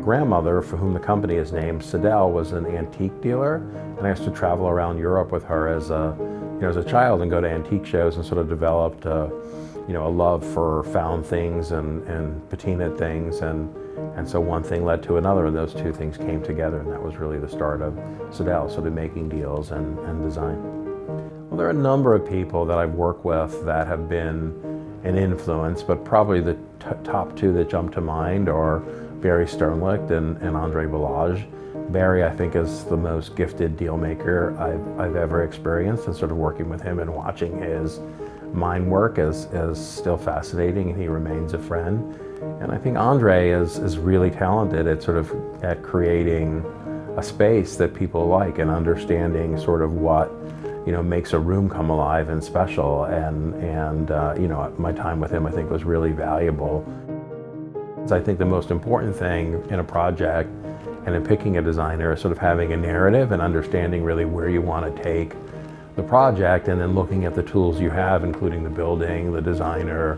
grandmother, for whom the company is named, Sydell, was an antique dealer, and I used to travel around Europe with her as a child and go to antique shows, and sort of developed a love for found things and patinaed things, and so one thing led to another, and those two things came together, and that was really the start of Sydell, sort of making deals and design. Well, there are a number of people that I've worked with that have been an influence, but probably the top two that jump to mind are Barry Sternlicht and Andre Balazs. Barry, I think, is the most gifted deal maker I've ever experienced, and sort of working with him and watching his mind work is still fascinating, and he remains a friend. And I think Andre is really talented at creating a space that people like, and understanding sort of what makes a room come alive and special. And my time with him, I think, was really valuable. So I think the most important thing in a project and in picking a designer is sort of having a narrative and understanding really where you want to take the project, and then looking at the tools you have, including the building, the designer,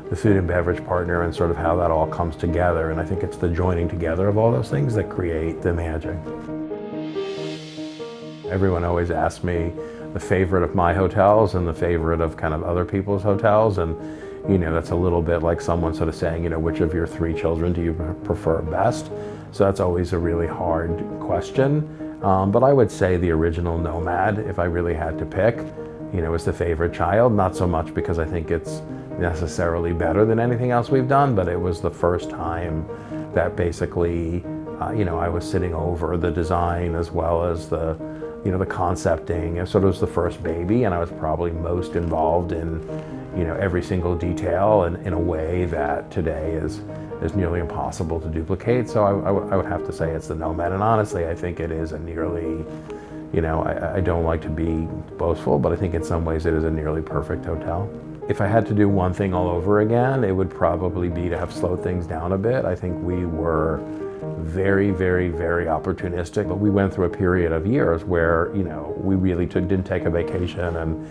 the food and beverage partner, and sort of how that all comes together. And I think it's the joining together of all those things that create the magic. Everyone always asks me the favorite of my hotels and the favorite of kind of other people's hotels, and that's a little bit like someone sort of saying, which of your 3 children do you prefer best? So that's always a really hard question. But I would say the original NoMad, if I really had to pick, is the favorite child. Not so much because I think it's necessarily better than anything else we've done, but it was the first time that basically, I was sitting over the design as well as the concepting. And sort of was the first baby, and I was probably most involved in, every single detail, and in a way that today is nearly impossible to duplicate. So I would have to say it's the NoMad, and honestly, I think it is a nearly, I don't like to be boastful, but I think in some ways it is a nearly perfect hotel. If I had to do one thing all over again, it would probably be to have slowed things down a bit. I think we were very, very, very opportunistic, but we went through a period of years where, we really didn't take a vacation, and,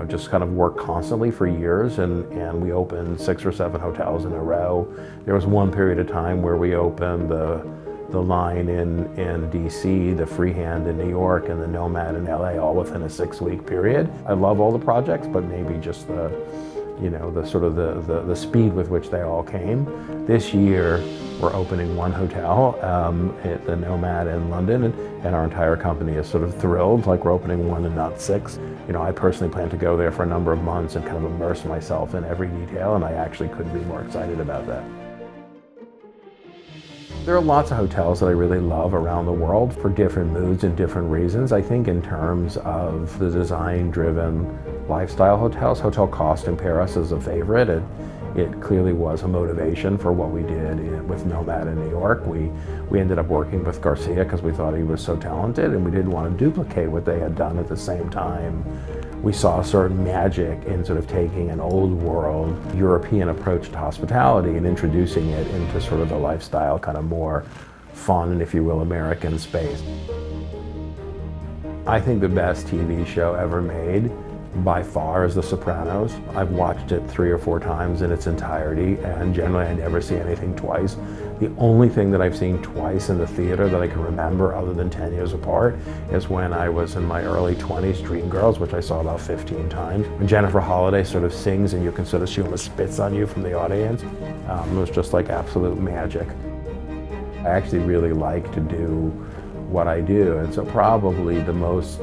just kind of worked constantly for years, and we opened 6 or 7 hotels in a row. There was one period of time where we opened the line in DC, the Freehand in New York, and the NoMad in LA, all within a 6-week period. I love all the projects, but maybe just the speed with which they all came. This year, we're opening 1 hotel at the NoMad in London, and our entire company is sort of thrilled, like we're opening 1 and not 6. I personally plan to go there for a number of months and kind of immerse myself in every detail, and I actually couldn't be more excited about that. There are lots of hotels that I really love around the world for different moods and different reasons. I think in terms of the design-driven lifestyle hotels, Hotel Cost in Paris is a favorite. It clearly was a motivation for what we did with NoMad in New York. We ended up working with Garcia because we thought he was so talented, and we didn't want to duplicate what they had done. At the same time, we saw a certain magic in sort of taking an old world European approach to hospitality and introducing it into sort of the lifestyle, kind of more fun and, if you will, American space. I think the best TV show ever made by far is The Sopranos. I've watched it 3 or 4 times in its entirety, and generally I never see anything twice. The only thing that I've seen twice in the theater that I can remember, other than 10 years apart, is when I was in my early 20s, Dreamgirls, which I saw about 15 times. When Jennifer Holliday sort of sings and you can sort of, she almost spits on you from the audience. It was just like absolute magic. I actually really like to do what I do, and so probably the most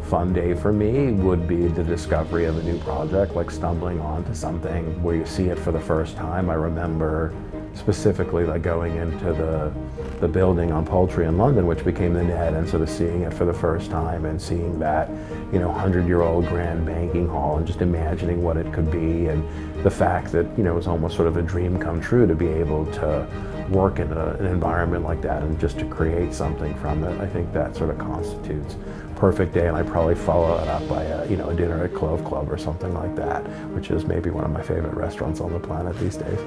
fun day for me would be the discovery of a new project, like stumbling onto something where you see it for the first time. I remember specifically like going into the building on Poultry in London, which became the Ned, and sort of seeing it for the first time and seeing that 100-year-old grand banking hall, and just imagining what it could be, and the fact that it was almost sort of a dream come true to be able to work in an environment like that and just to create something from it. I think that sort of constitutes perfect day, and I probably follow it up by a dinner at Clove Club or something like that, which is maybe one of my favorite restaurants on the planet these days.